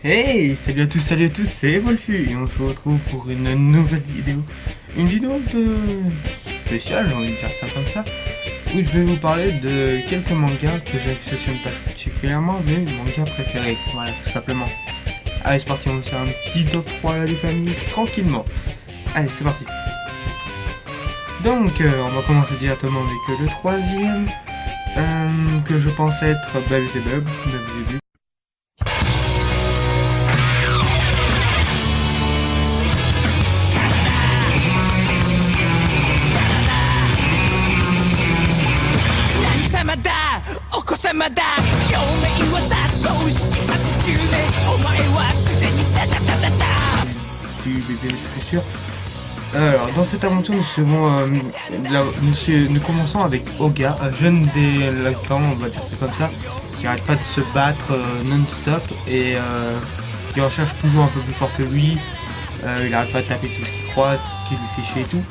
Hey, salut à tous, c'est Wolfu et on se retrouve pour une nouvelle vidéo. Une vidéo un peu spéciale, j'ai envie de dire ça comme ça, où je vais vous parler de quelques mangas que j'affectionne particulièrement, mes mangas préférés, voilà, tout simplement. Allez, c'est parti, on va faire un petit top 3 là, les familles, tranquillement. Allez, c'est parti. Donc, on va commencer directement avec le troisième, que je pense être Belzebub. Du bébé du futur. Alors, dans cette aventure, nous commençons avec Oga, un jeune délinquant, on va dire c'est comme ça, qui arrête pas de se battre non-stop et qui recherche toujours un peu plus fort que lui. Il arrête pas de taper tout ce qu'il croise, tout ce qui lui fait chier et tout.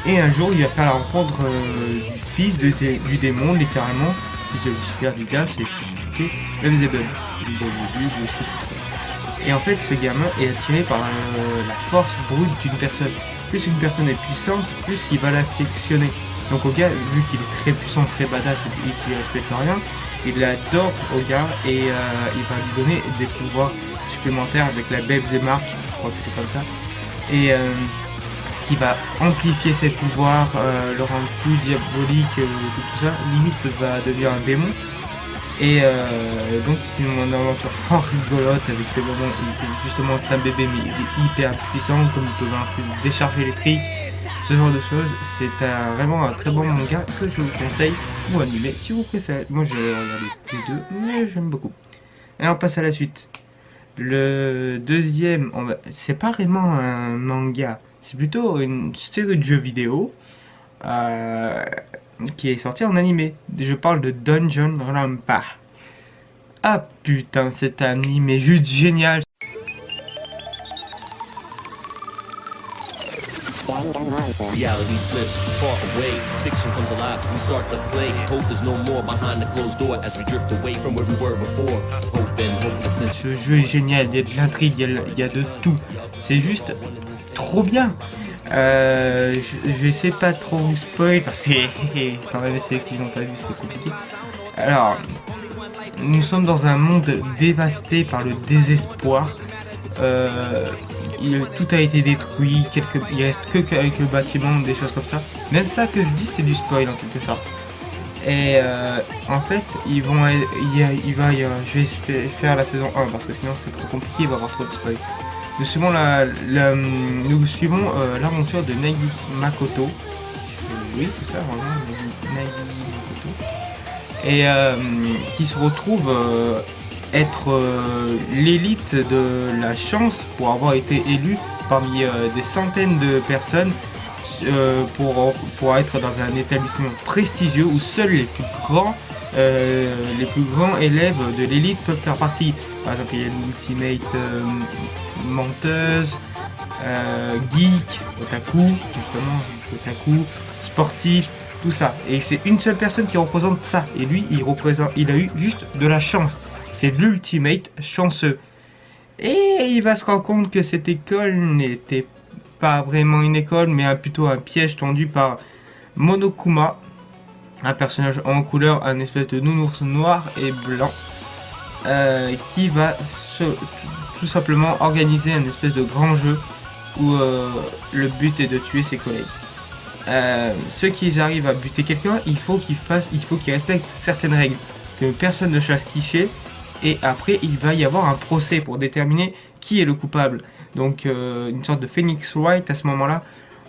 Et un jour, il va faire la rencontre du fils du démon, littéralement, qui c'est le super du diable, c'est expliqué, Belzebub. Et en fait, ce gamin est attiré par la force brute d'une personne. Plus une personne est puissante, plus il va l'affectionner. Donc Oga, vu qu'il est très puissant, très badass et qu'il respecte rien, il adore Oga et il va lui donner des pouvoirs supplémentaires avec la Belzémark, je crois que c'est comme ça. Et qui va amplifier ses pouvoirs, le rendre plus diabolique, tout ça, limite va devenir un démon. Et donc c'est une aventure fort rigolote avec ces moments où il fait justement un bébé mais il est hyper puissant, comme il peut un peu décharger électrique, ce genre de choses. C'est vraiment un très bon manga que je vous conseille, ou animé si vous préférez. Moi j'ai regardé les deux, mais j'aime beaucoup. Et on passe à la suite. Le deuxième, c'est pas vraiment un manga, c'est plutôt une série de jeux vidéo. Qui est sorti en animé. Je parle de Dungeon Rampa. Ah putain, cet animé juste génial. Reality slips far away, fiction comes alive, we start to play. Hope is no more behind the closed door as we drift away from where we were before. Hope and hopelessness. Ce jeu est génial, il y a de l'intrigue, il y a de tout. C'est juste trop bien. Je vais essayer de pas trop vous spoil parce que quand même ceux qui n'ont pas vu c'est compliqué. Alors, nous sommes dans un monde dévasté par le désespoir. Tout a été détruit, il reste que avec le bâtiment, des choses comme ça. Même ça que je dis c'est du spoil en quelque sorte. Et en fait, je vais faire la saison 1 parce que sinon c'est trop compliqué, il va y avoir trop de spoil. Nous suivons l'aventure de Nagi Makoto. Oui, c'est ça, vraiment, Nagi Makoto. Et qui se retrouve être l'élite de la chance pour avoir été élu parmi des centaines de personnes pour être dans un établissement prestigieux où seuls les plus grands élèves de l'élite peuvent faire partie. Par exemple, il y a l'ultimate menteuse, geek, otaku, sportif, tout ça. Et c'est une seule personne qui représente ça. Et lui, il a eu juste de la chance. C'est l'ultimate chanceux. Et il va se rendre compte que cette école n'était pas vraiment une école, mais plutôt un piège tendu par Monokuma, un personnage en couleur, un espèce de nounours noir et blanc, qui va tout simplement organiser un espèce de grand jeu où le but est de tuer ses collègues. Ceux qui arrivent à buter quelqu'un, il faut qu'ils respectent certaines règles, que personne ne chasse tricher. Et après il va y avoir un procès pour déterminer qui est le coupable. Donc une sorte de Phoenix Wright à ce moment là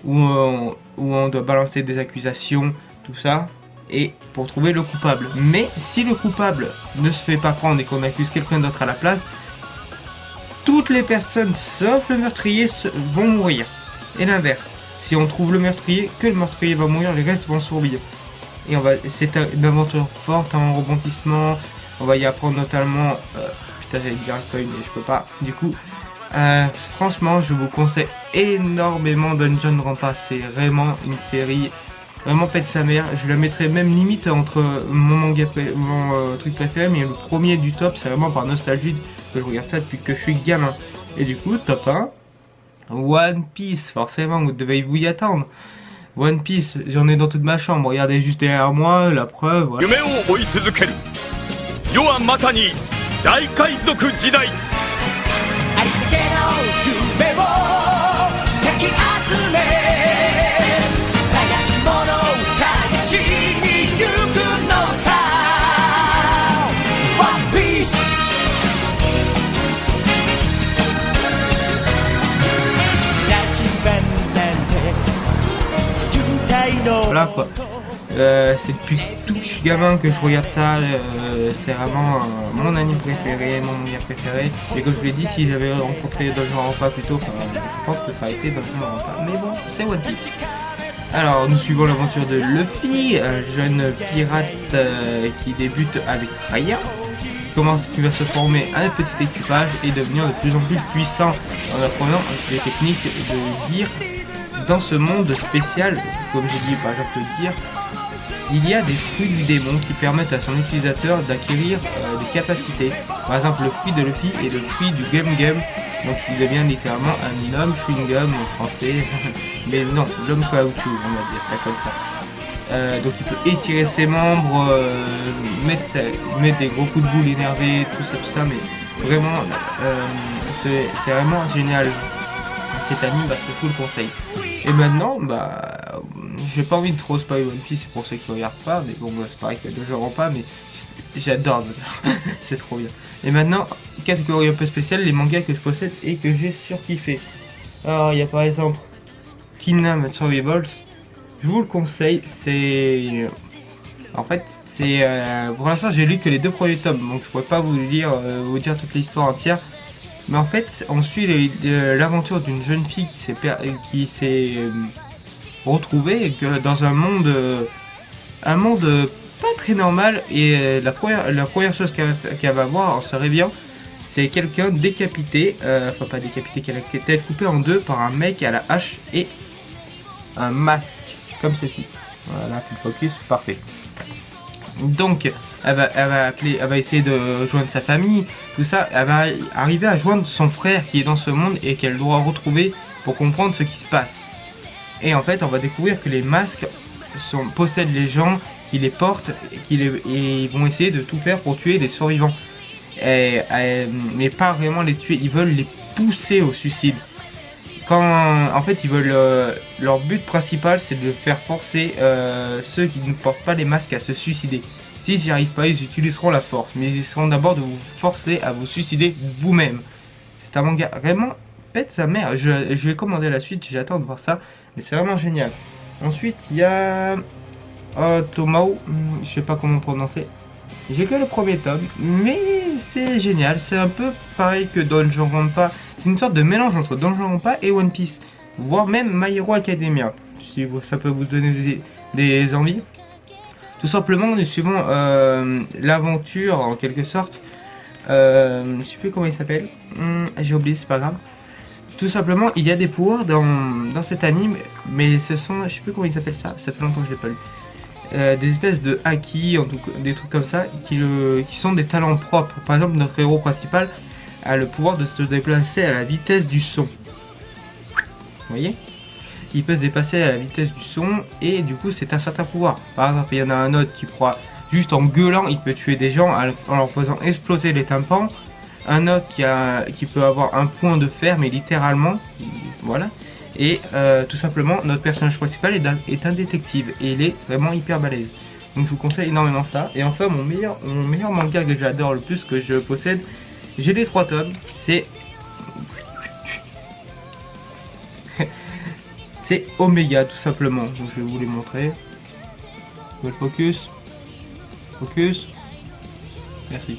où on doit balancer des accusations, tout ça, et pour trouver le coupable. Mais si le coupable ne se fait pas prendre et qu'on accuse quelqu'un d'autre à la place, toutes les personnes sauf le meurtrier vont mourir. Et l'inverse, si on trouve le meurtrier, que le meurtrier va mourir, les restes vont survivre. Et c'est une aventure forte en rebondissement. On va y apprendre notamment, putain j'allais dire spoil mais je peux pas, du coup, franchement je vous conseille énormément Dungeon Rampa, c'est vraiment une série, vraiment pète sa mère, je la mettrais même limite entre mon truc préféré, mais le premier du top c'est vraiment par nostalgie que je regarde ça depuis que je suis gamin. Et du coup, top 1, One Piece, forcément, vous devez vous y attendre. One Piece, j'en ai dans toute ma chambre, regardez juste derrière moi, la preuve, voilà. 夢を追い続ける世はまさに大海賊時代ありったけの夢をかき集め探し物を探しに行くのさ One Piece 羅針盤なんて渋滞の Voilà quoi. C'est depuis tout que je suis gamin que je regarde ça. C'est vraiment mon anime préféré, mon manga préféré. Et comme je l'ai dit, si j'avais rencontré Danganronpa plus tôt, je pense que ça aurait été Danganronpa. Mais bon, c'est One Piece. Alors, nous suivons l'aventure de Luffy, un jeune pirate qui débute avec Raya. Qui va se former un petit équipage et devenir de plus en plus puissant en apprenant les techniques de gear. Dans ce monde spécial, comme j'ai dit par exemple gear, il y a des fruits du démon qui permettent à son utilisateur d'acquérir des capacités. Par exemple, le fruit de Luffy est le fruit du Gum Gum, donc il devient littéralement un homme chewing-gum en français, mais non, l'homme caoutchouc, on va dire ça comme ça. Donc il peut étirer ses membres, mettre des gros coups de boule énervés, tout ça, mais vraiment, c'est vraiment génial. Cet anime, bah, c'est tout le conseil. Et maintenant, bah, j'ai pas envie de trop spoiler One Piece pour ceux qui regardent pas, mais bon, c'est pareil que Danganronpa, mais j'adore, c'est trop bien. Et maintenant, catégorie un peu spéciale, les mangas que je possède et que j'ai surkiffé. Alors, il y a par exemple Kingdom Survivals, je vous le conseille, c'est... En fait, c'est... pour l'instant, j'ai lu que les 2 premiers tomes, donc je pourrais pas vous dire toute l'histoire entière. Mais en fait, on suit l'aventure d'une jeune fille qui s'est retrouvée dans un monde pas très normal. Et la première chose qu'elle va voir en se réveillant, c'est quelqu'un décapité, enfin pas décapité, qui a la tête coupée en 2 par un mec à la hache et un masque, comme ceci. Voilà, full focus, parfait. Donc, elle va essayer de joindre sa famille, tout ça. Elle va arriver à joindre son frère qui est dans ce monde et qu'elle doit retrouver pour comprendre ce qui se passe. Et en fait, on va découvrir que les masques possèdent les gens qui les portent et ils vont essayer de tout faire pour tuer les survivants. Mais pas vraiment les tuer, ils veulent les pousser au suicide. En fait, ils veulent leur but principal, c'est de faire forcer ceux qui ne portent pas les masques à se suicider. S'ils n'y arrivent pas, ils utiliseront la force, mais ils essaieront d'abord de vous forcer à vous suicider vous-même. C'est un manga vraiment pète sa mère. Je vais commander la suite, j'attends de voir ça, mais c'est vraiment génial. Ensuite, il y a Tomao, je sais pas comment prononcer. J'ai que le premier tome, mais c'est génial. C'est un peu pareil que Danganronpa. C'est une sorte de mélange entre Danganronpa et One Piece, voire même My Hero Academia, si ça peut vous donner des envies. Tout simplement, nous suivons l'aventure en quelque sorte. Je sais plus comment il s'appelle. J'ai oublié, c'est pas grave. Tout simplement, il y a des pouvoirs dans cet anime, mais ce sont, je sais plus comment il s'appelle ça. Ça fait longtemps que je l'ai pas lu. Des espèces de haki, en tout cas, des trucs comme ça, qui sont des talents propres. Par exemple, notre héros principal a le pouvoir de se déplacer à la vitesse du son. Vous voyez ? Il peut se déplacer à la vitesse du son et du coup c'est un certain pouvoir. Par exemple, il y en a un autre qui croit juste en gueulant, il peut tuer des gens en leur faisant exploser les tympans. Un autre qui peut avoir un point de fer, mais littéralement, voilà. Et tout simplement, notre personnage principal est un détective et il est vraiment hyper balèze. Donc je vous conseille énormément ça. Et enfin, mon meilleur manga que j'adore le plus, que je possède, j'ai les 3 tomes, c'est Omega, tout simplement. Donc je vais vous les montrer. Focus. Merci.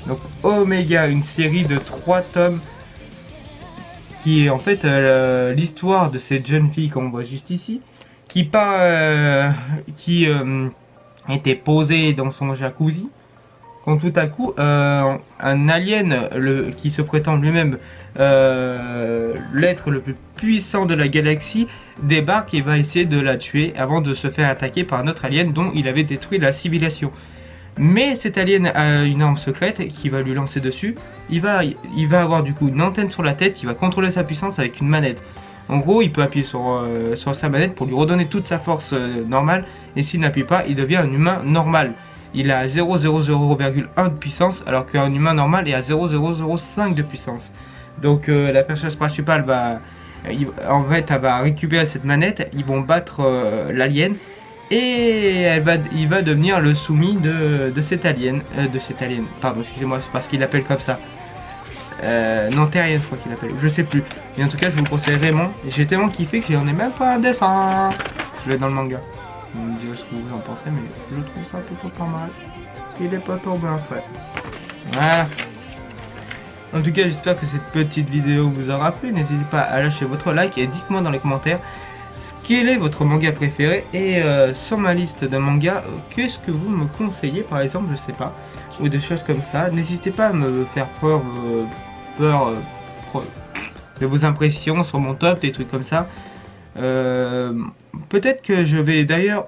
Donc Omega, une série de 3 tomes qui est en fait l'histoire de cette jeune fille qu'on voit juste ici, qui était posée dans son jacuzzi, quand tout à coup un alien qui se prétend lui-même l'être le plus puissant de la galaxie débarque et va essayer de la tuer avant de se faire attaquer par un autre alien dont il avait détruit la civilisation. Mais cet alien a une arme secrète qui va lui lancer dessus. Il va avoir du coup une antenne sur la tête qui va contrôler sa puissance avec une manette. En gros, il peut appuyer sur sa manette pour lui redonner toute sa force normale. Et s'il n'appuie pas, il devient un humain normal. Il a 0,001 de puissance alors qu'un humain normal est à 0,005 de puissance. Donc la personnage principale elle va récupérer cette manette. Ils vont battre l'alien. Et il va devenir le soumis de cet alien. Pardon, excusez-moi, c'est parce qu'il l'appelle comme ça. Non, Terrien, je crois qu'il l'appelle. Je sais plus. Mais en tout cas, je vous conseille vraiment. J'ai tellement kiffé que j'en ai même pas un dessin. Je vais dans le manga. Vous me direz ce que vous en pensez, mais je trouve ça plutôt pas mal. Il est pas trop bien fait. Voilà. En tout cas, j'espère que cette petite vidéo vous aura plu. N'hésitez pas à lâcher votre like et dites-moi dans les commentaires quel est votre manga préféré et sur ma liste de mangas, qu'est-ce que vous me conseillez par exemple, je sais pas, ou des choses comme ça. N'hésitez pas à me faire peur de vos impressions sur mon top, des trucs comme ça. Peut-être que je vais d'ailleurs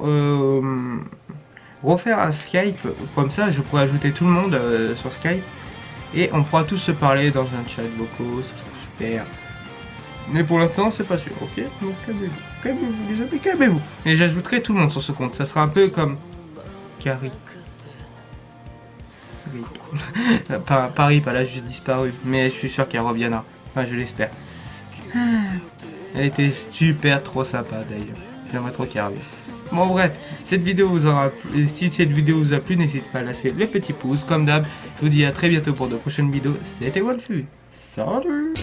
refaire un Skype, comme ça je pourrais ajouter tout le monde sur Skype et on pourra tous se parler dans un chat vocaux, c'est super. Mais pour l'instant c'est pas sûr, ok? Donc calmez-vous les amis, calmez-vous. Et j'ajouterai tout le monde sur ce compte, ça sera un peu comme Carrie. Paris, pas là, juste disparu, mais je suis sûr qu'elle reviendra, enfin je l'espère. Elle était super trop sympa d'ailleurs, j'aimerais trop qu'elle revienne. Bon bref, cette vidéo vous aura plu. Si cette vidéo vous a plu, n'hésitez pas à lâcher le petit pouce, comme d'hab. Je vous dis à très bientôt pour de prochaines vidéos, c'était Wolfu, salut.